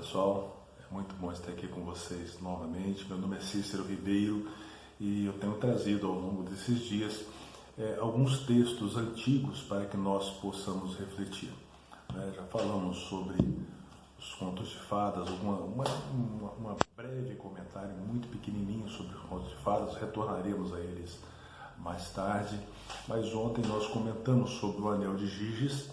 pessoal, é muito bom estar aqui com vocês novamente. Meu nome é Cícero Ribeiro e eu tenho trazido ao longo desses dias alguns textos antigos para que nós possamos refletir. Já falamos sobre os contos de fadas, uma breve comentário muito pequenininho sobre os contos de fadas, retornaremos a eles mais tarde, mas ontem nós comentamos sobre o Anel de Giges,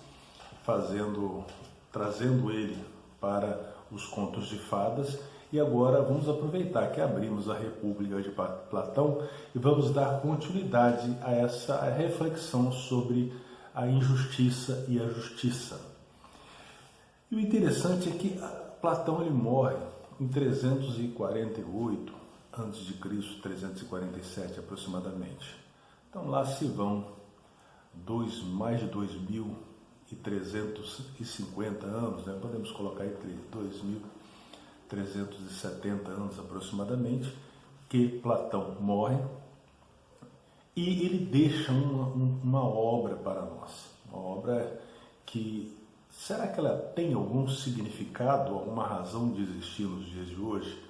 trazendo ele para os contos de fadas, e agora vamos aproveitar que abrimos a República de Platão e vamos dar continuidade a essa reflexão sobre a injustiça e a justiça. E o interessante é que Platão ele morre em 348 a.C., 347 aproximadamente. Então lá se vão mais de 2.350 anos, podemos colocar entre 2.370 anos aproximadamente, que Platão morre e ele deixa uma obra para nós. Uma obra que, será que ela tem algum significado, alguma razão de existir nos dias de hoje?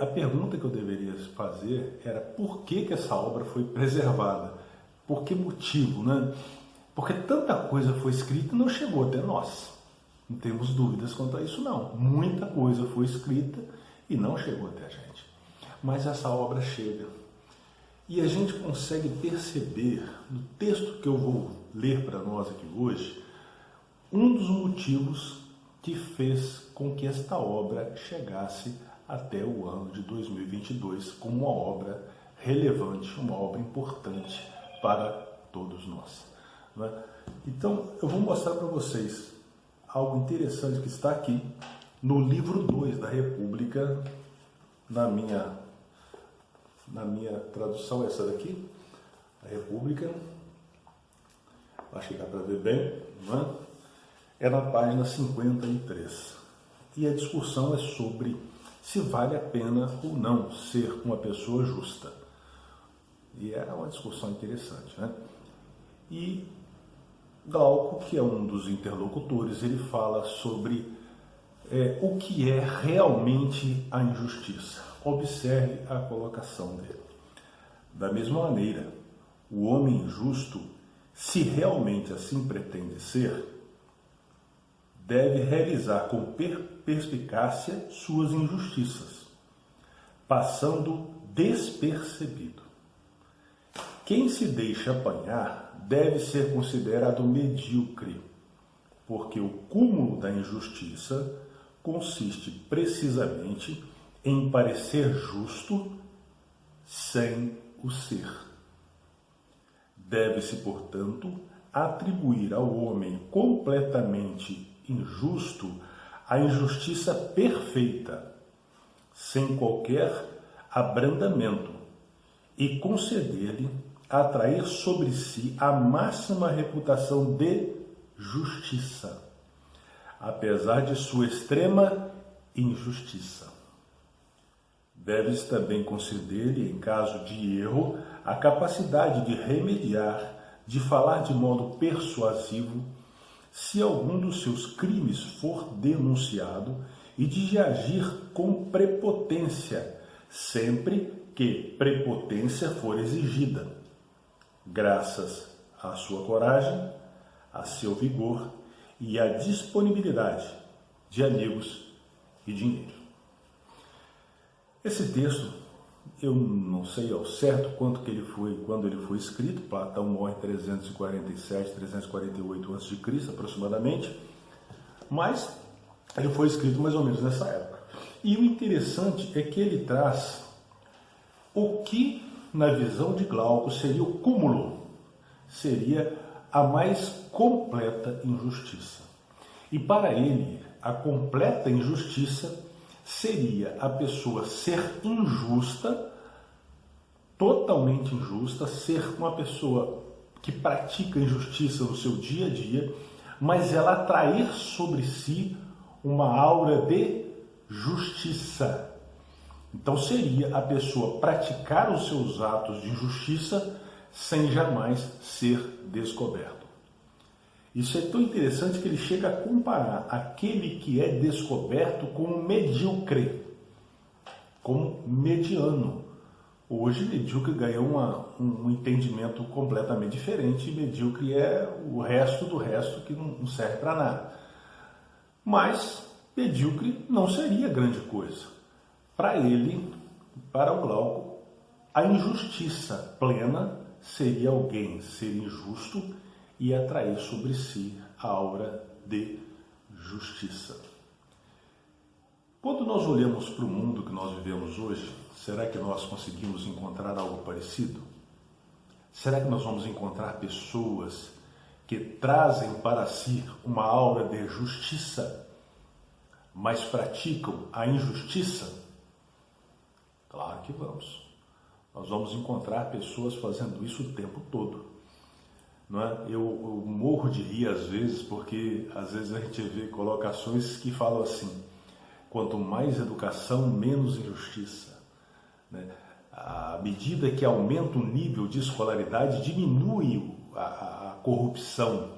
A pergunta que eu deveria fazer era por que essa obra foi preservada? Por que motivo, né? Porque tanta coisa foi escrita e não chegou até nós. Não temos dúvidas quanto a isso, não. Muita coisa foi escrita e não chegou até a gente. Mas essa obra chega. E a gente consegue perceber, no texto que eu vou ler para nós aqui hoje, um dos motivos que fez com que esta obra chegasse até o ano de 2022 como uma obra relevante, uma obra importante para todos nós. Então, eu vou mostrar para vocês algo interessante que está aqui no livro 2 da República, na minha tradução, essa daqui, a República, acho que dá para ver bem, não é? É na página 53. E a discussão é sobre se vale a pena ou não ser uma pessoa justa. E é uma discussão interessante, né? E Glauco, que é um dos interlocutores, ele fala sobre o que é realmente a injustiça. Observe a colocação dele. Da mesma maneira, o homem justo, se realmente assim pretende ser, deve realizar com perspicácia suas injustiças, passando despercebido. Quem se deixa apanhar deve ser considerado medíocre, porque o cúmulo da injustiça consiste precisamente em parecer justo sem o ser. Deve-se, portanto, atribuir ao homem completamente injusto a injustiça perfeita, sem qualquer abrandamento, e conceder-lhe atrair sobre si a máxima reputação de justiça, apesar de sua extrema injustiça. Deve-se também conceder-lhe, em caso de erro, a capacidade de remediar, de falar de modo persuasivo, se algum dos seus crimes for denunciado, e de agir com prepotência, sempre que prepotência for exigida, graças à sua coragem, a seu vigor e à disponibilidade de amigos e dinheiro. Esse texto, eu não sei ao certo quando ele foi escrito. Platão morre em 347, 348 a.C. aproximadamente, mas ele foi escrito mais ou menos nessa época. E o interessante é que ele traz o que, na visão de Glauco, seria o cúmulo, seria a mais completa injustiça. E para ele, a completa injustiça seria a pessoa ser injusta, totalmente injusta, ser uma pessoa que pratica injustiça no seu dia a dia, mas ela atrair sobre si uma aura de justiça. Então seria a pessoa praticar os seus atos de injustiça sem jamais ser descoberto. Isso é tão interessante que ele chega a comparar aquele que é descoberto como medíocre, como mediano. Hoje, medíocre ganhou um entendimento completamente diferente, e medíocre é o resto do resto que não serve para nada. Mas medíocre não seria grande coisa. Para ele, para o Glauco, a injustiça plena seria alguém ser injusto e atrair sobre si a aura de justiça. Quando nós olhamos para o mundo que nós vivemos hoje, será que nós conseguimos encontrar algo parecido? Será que nós vamos encontrar pessoas que trazem para si uma aura de justiça, mas praticam a injustiça? Claro que vamos. Nós vamos encontrar pessoas fazendo isso o tempo todo. Não é? Eu morro de rir às vezes, porque às vezes a gente vê colocações que falam assim: quanto mais educação, menos injustiça. Né? À medida que aumenta o nível de escolaridade, diminui a corrupção.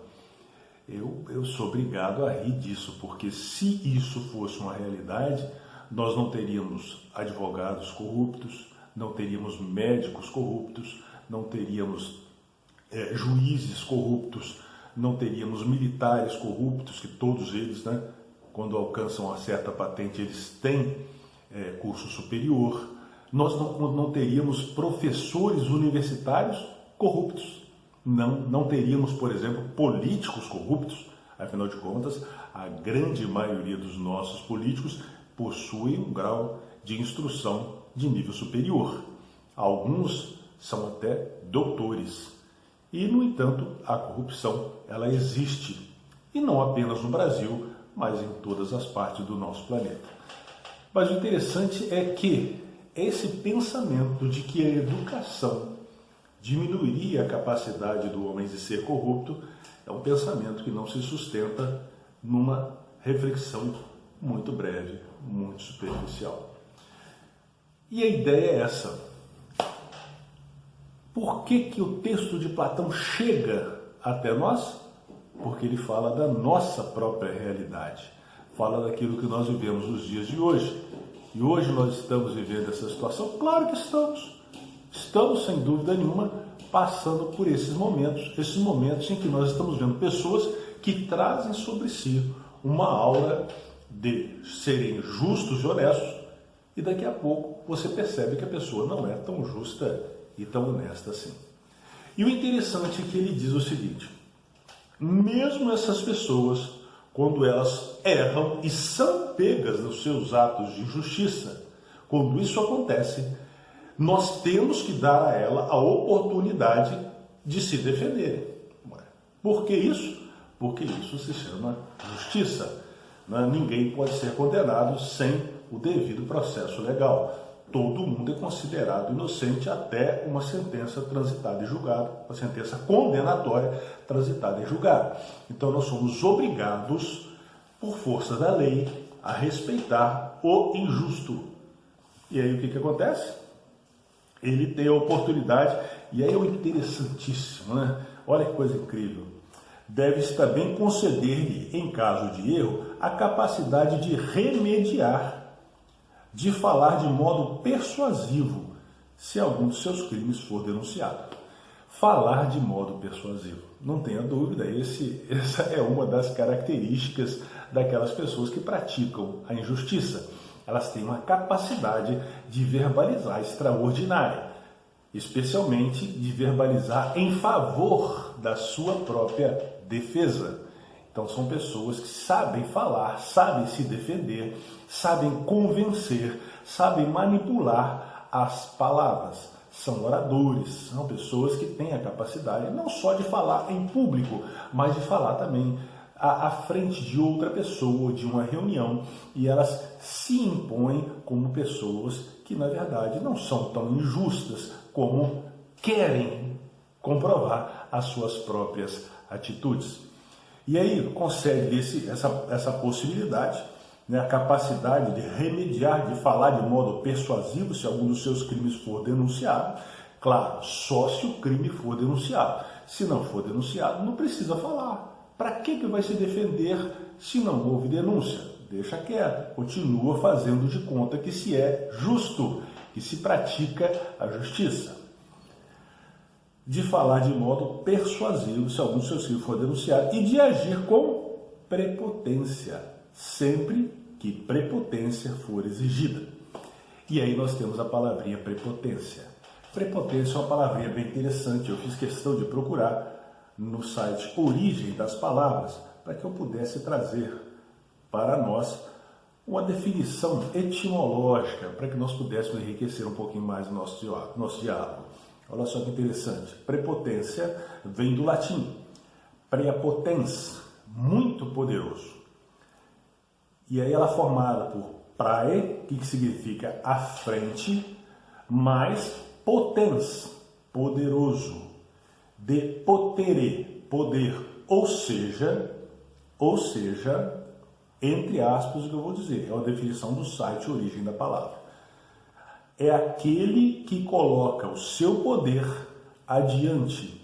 Eu sou obrigado a rir disso, porque se isso fosse uma realidade, nós não teríamos advogados corruptos, não teríamos médicos corruptos, não teríamos juízes corruptos, não teríamos militares corruptos, que todos eles, né, quando alcançam uma certa patente, eles têm curso superior. Nós não teríamos professores universitários corruptos. Não teríamos, por exemplo, políticos corruptos. Afinal de contas, a grande maioria dos nossos políticos possui um grau de instrução de nível superior. Alguns são até doutores. E, no entanto, a corrupção, ela existe. E não apenas no Brasil, mas em todas as partes do nosso planeta. Mas o interessante é que esse pensamento de que a educação diminuiria a capacidade do homem de ser corrupto é um pensamento que não se sustenta numa reflexão muito breve, muito superficial. E a ideia é essa. Por que o texto de Platão chega até nós? Porque ele fala da nossa própria realidade, fala daquilo que nós vivemos nos dias de hoje. E hoje nós estamos vivendo essa situação? Claro que estamos. Estamos, sem dúvida nenhuma, passando por esses momentos em que nós estamos vendo pessoas que trazem sobre si uma aura de serem justos e honestos, e daqui a pouco você percebe que a pessoa não é tão justa e tão honesta assim. E o interessante é que ele diz o seguinte: mesmo essas pessoas, quando elas erram e são pegas nos seus atos de injustiça, quando isso acontece, nós temos que dar a ela a oportunidade de se defenderem. Por que isso? Porque isso se chama justiça. Ninguém pode ser condenado sem o devido processo legal. Todo mundo é considerado inocente até uma sentença transitada em julgado, uma sentença condenatória transitada em julgado. Então nós somos obrigados, por força da lei, a respeitar o injusto. E aí o que acontece? Ele tem a oportunidade, e aí é o interessantíssimo, né? Olha que coisa incrível. Deve-se também conceder-lhe, em caso de erro, a capacidade de remediar, de falar de modo persuasivo, se algum dos seus crimes for denunciado. Falar de modo persuasivo. Não tenha dúvida, essa é uma das características daquelas pessoas que praticam a injustiça. Elas têm uma capacidade de verbalizar extraordinária, especialmente de verbalizar em favor da sua própria defesa. Então são pessoas que sabem falar, sabem se defender, sabem convencer, sabem manipular as palavras. São oradores, são pessoas que têm a capacidade não só de falar em público, mas de falar também à frente de outra pessoa, de uma reunião, e elas se impõem como pessoas que na verdade não são tão injustas como querem comprovar as suas próprias atitudes. E aí concede essa possibilidade, né, a capacidade de remediar, de falar de modo persuasivo se algum dos seus crimes for denunciado. Claro, só se o crime for denunciado. Se não for denunciado, não precisa falar. Para que vai se defender se não houve denúncia? Deixa quieto, continua fazendo de conta que se é justo, que se pratica a justiça. De falar de modo persuasivo se algum de seus filhos for denunciado e de agir com prepotência, sempre que prepotência for exigida. E aí nós temos a palavrinha prepotência. Prepotência é uma palavrinha bem interessante, eu fiz questão de procurar no site Origem das Palavras, para que eu pudesse trazer para nós uma definição etimológica, para que nós pudéssemos enriquecer um pouquinho mais o nosso diálogo. Olha só que interessante. Prepotência vem do latim. Preapotens, muito poderoso. E aí ela é formada por prae, que significa à frente, mais potens, poderoso. De potere, poder. Ou seja, entre aspas, o que eu vou dizer, é uma definição do site Origem da Palavra. É aquele que coloca o seu poder adiante,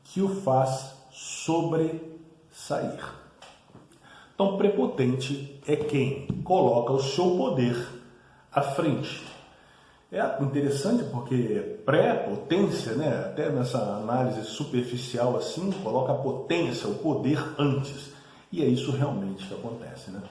que o faz sobressair. Então, prepotente é quem coloca o seu poder à frente. É interessante porque pré-potência, né, até nessa análise superficial assim, coloca a potência, o poder antes. E é isso realmente que acontece, né?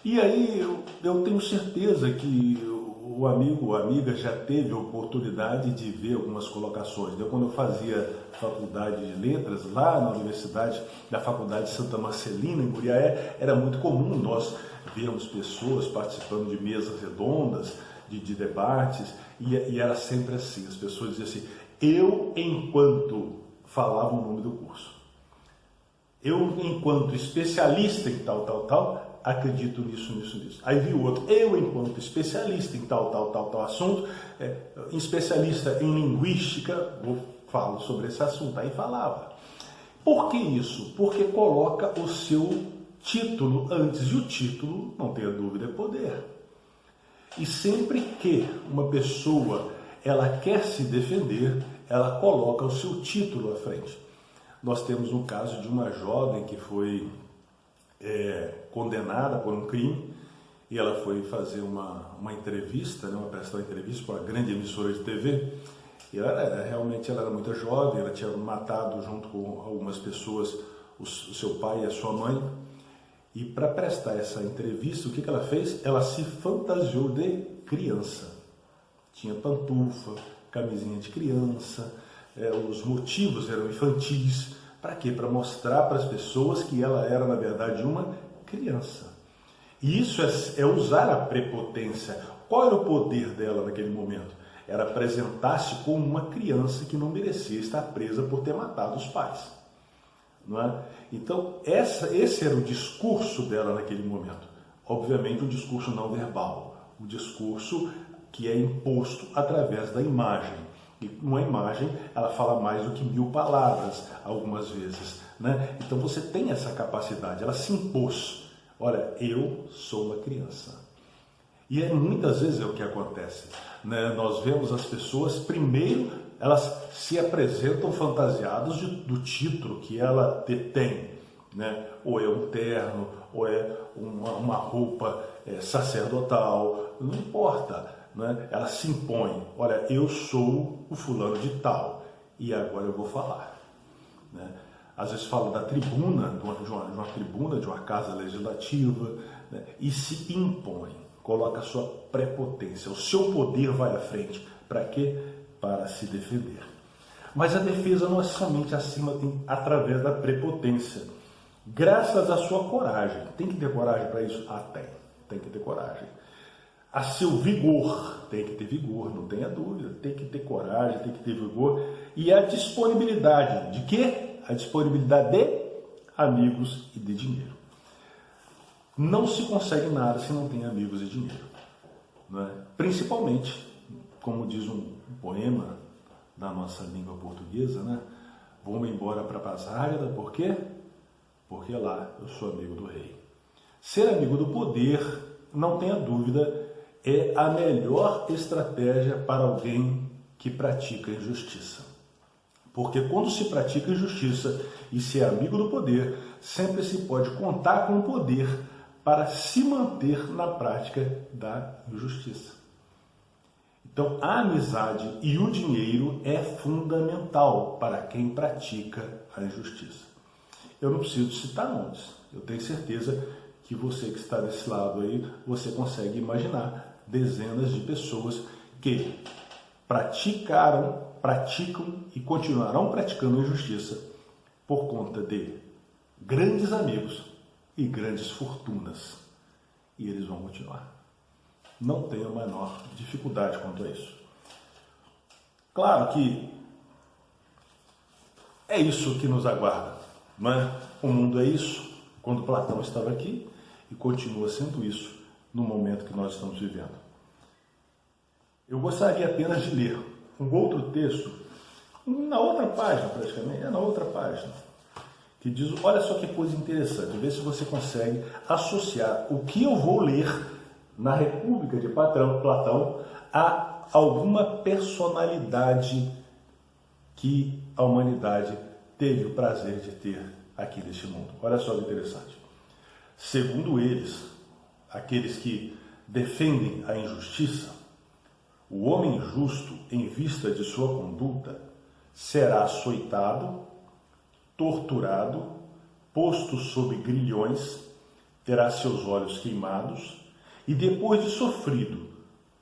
E aí eu tenho certeza que o amigo ou amiga já teve a oportunidade de ver algumas colocações. Quando eu fazia faculdade de letras, lá na universidade, da Faculdade de Santa Marcelina, em Muriaé, era muito comum nós vermos pessoas participando de mesas redondas, de debates, e era sempre assim, as pessoas diziam assim, eu enquanto falava o nome do curso, eu enquanto especialista em tal, acredito nisso. Aí vi o outro, eu enquanto especialista em tal assunto, especialista em linguística, falo sobre esse assunto, aí falava. Por que isso? Porque coloca o seu título antes, e o título, não tenha dúvida, é poder. E sempre que uma pessoa ela quer se defender, ela coloca o seu título à frente. Nós temos um caso de uma jovem que foi condenada por um crime e ela foi fazer uma entrevista, uma prestar entrevista para uma grande emissora de TV. E realmente ela era muito jovem, ela tinha matado junto com algumas pessoas o seu pai e a sua mãe. E para prestar essa entrevista, o que ela fez? Ela se fantasiou de criança. Tinha pantufa, camisinha de criança, os motivos eram infantis. Para quê? Para mostrar para as pessoas que ela era, na verdade, uma criança. E isso é usar a prepotência. Qual era o poder dela naquele momento? Era apresentar-se como uma criança que não merecia estar presa por ter matado os pais. Não é? Então, esse era o discurso dela naquele momento. Obviamente, um discurso não verbal, um discurso que é imposto através da imagem. E uma imagem, ela fala mais do que 1000 palavras, algumas vezes. Né? Então, você tem essa capacidade, ela se impôs. Olha, eu sou uma criança. E muitas vezes é o que acontece. Né? Nós vemos as pessoas, primeiro, elas se apresentam fantasiadas do título que ela tem, né? Ou é um terno, ou é uma roupa sacerdotal, não importa, né? Ela se impõe, olha, eu sou o fulano de tal, e agora eu vou falar. Né? Às vezes fala da tribuna, de uma tribuna, de uma casa legislativa, né? E se impõe, coloca a sua prepotência, o seu poder vai à frente. Para quê? Para se defender. Mas a defesa não é somente através da prepotência. Graças à sua coragem. Tem que ter coragem para isso? Tem que ter coragem. A seu vigor. Tem que ter vigor, não tenha dúvida. Tem que ter coragem, tem que ter vigor. E a disponibilidade. De quê? A disponibilidade de amigos e de dinheiro. Não se consegue nada se não tem amigos e dinheiro. Não é? Principalmente, como diz um poema da nossa língua portuguesa, né? Vou-me embora para Passárgada, por quê? Porque lá eu sou amigo do rei. Ser amigo do poder, não tenha dúvida, é a melhor estratégia para alguém que pratica injustiça. Porque quando se pratica injustiça e se é amigo do poder, sempre se pode contar com o poder para se manter na prática da injustiça. Então, a amizade e o dinheiro é fundamental para quem pratica a injustiça. Eu não preciso citar nomes. Eu tenho certeza que você que está desse lado aí, você consegue imaginar dezenas de pessoas que praticam e continuarão praticando a injustiça por conta de grandes amigos e grandes fortunas. E eles vão continuar. Não tenho a menor dificuldade quanto a isso. Claro que é isso que nos aguarda, não é? O mundo é isso, quando Platão estava aqui, e continua sendo isso no momento que nós estamos vivendo. Eu gostaria apenas de ler um outro texto, na outra página praticamente, na outra página, que diz, olha só que coisa interessante, vê se você consegue associar o que eu vou ler na República de Platão a alguma personalidade que a humanidade teve o prazer de ter aqui neste mundo. Olha só que interessante. Segundo eles, aqueles que defendem a injustiça, o homem justo, em vista de sua conduta, será açoitado, torturado, posto sob grilhões, terá seus olhos queimados e, depois de sofrido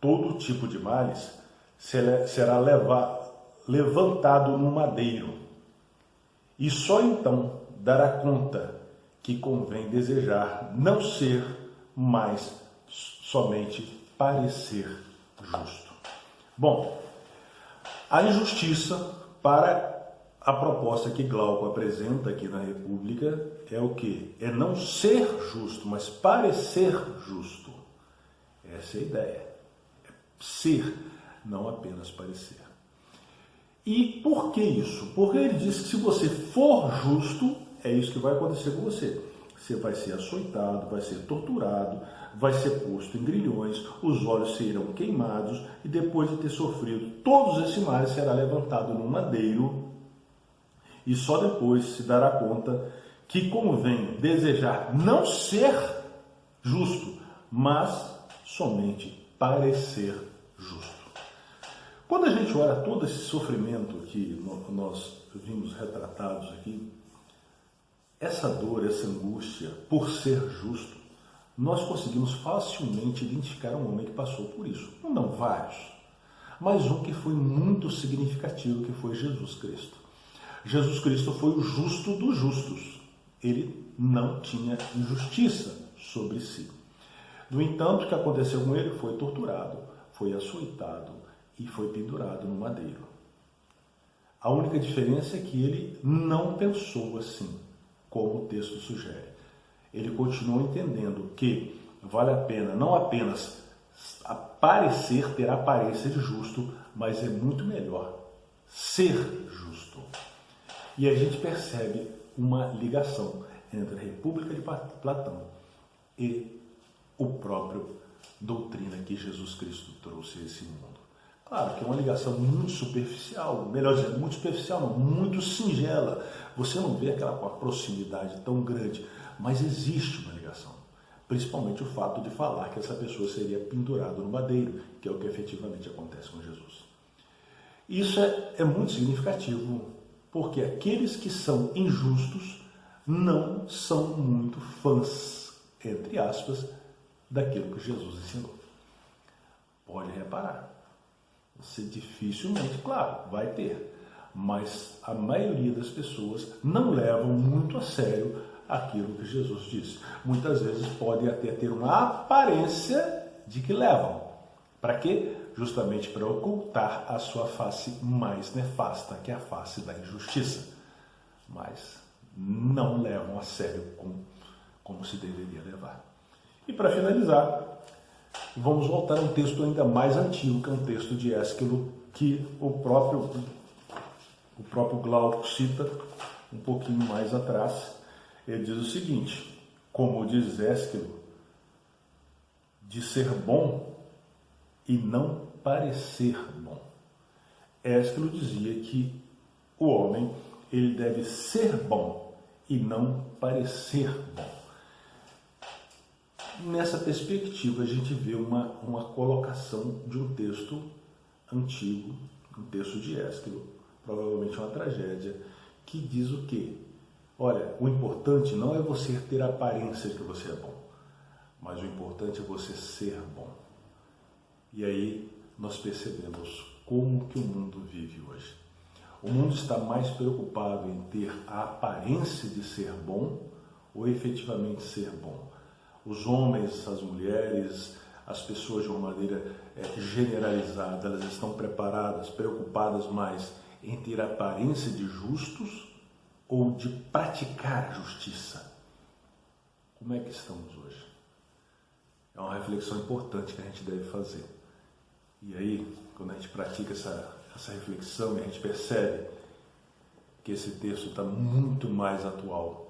todo tipo de males, será levantado no madeiro. E só então dará conta que convém desejar não ser, mas somente parecer justo. Bom, a injustiça, para a proposta que Glauco apresenta aqui na República, é o quê? É não ser justo, mas parecer justo. Essa é a ideia. É ser, não apenas parecer. E por que isso? Porque ele diz que se você for justo, é isso que vai acontecer com você. Você vai ser açoitado, vai ser torturado, vai ser posto em grilhões, os olhos serão queimados e depois de ter sofrido todos esses males, será levantado no madeiro e só depois se dará conta que convém desejar não ser justo, mas somente parecer justo. Quando a gente olha todo esse sofrimento que nós vimos retratados aqui, essa dor, essa angústia por ser justo, nós conseguimos facilmente identificar um homem que passou por isso. Não vários, mas um que foi muito significativo, que foi Jesus Cristo. Jesus Cristo foi o justo dos justos. Ele não tinha injustiça sobre si. No entanto, o que aconteceu com ele? Foi torturado, foi açoitado e foi pendurado no madeiro. A única diferença é que ele não pensou assim, como o texto sugere. Ele continuou entendendo que vale a pena não apenas ter a aparência de justo, mas é muito melhor ser justo. E a gente percebe uma ligação entre a República de Platão e o próprio doutrina que Jesus Cristo trouxe a esse mundo. Claro que é uma ligação muito superficial, melhor dizendo, muito superficial não, muito singela. Você não vê aquela proximidade tão grande, mas existe uma ligação. Principalmente o fato de falar que essa pessoa seria pendurada no madeiro, que é o que efetivamente acontece com Jesus. Isso é muito significativo, porque aqueles que são injustos não são muito fãs, entre aspas, daquilo que Jesus ensinou. Pode reparar. Você dificilmente, claro, vai ter, mas a maioria das pessoas não levam muito a sério aquilo que Jesus disse. Muitas vezes podem até ter uma aparência de que levam. Para quê? Justamente para ocultar a sua face mais nefasta, que é a face da injustiça. Mas não levam a sério como se deveria levar. E para finalizar, vamos voltar a um texto ainda mais antigo, que é um texto de Ésquilo, que o próprio Glauco cita um pouquinho mais atrás. Ele diz o seguinte: como diz Ésquilo, de ser bom e não parecer bom. Ésquilo dizia que O homem, ele deve ser bom e não parecer bom. Nessa perspectiva, a gente vê uma colocação de um texto antigo, um texto de Ésquilo, provavelmente uma tragédia, que diz o quê? Olha, o importante não é você ter a aparência de que você é bom, mas o importante é você ser bom. E aí nós percebemos como que o mundo vive hoje. O mundo está mais preocupado em ter a aparência de ser bom ou efetivamente ser bom. Os homens, as mulheres, as pessoas de uma maneira generalizada, elas estão preparadas, preocupadas mais em ter a aparência de justos ou de praticar justiça. Como é que estamos hoje? É uma reflexão importante que a gente deve fazer. E aí, quando a gente pratica essa reflexão e a gente percebe que esse texto está muito mais atual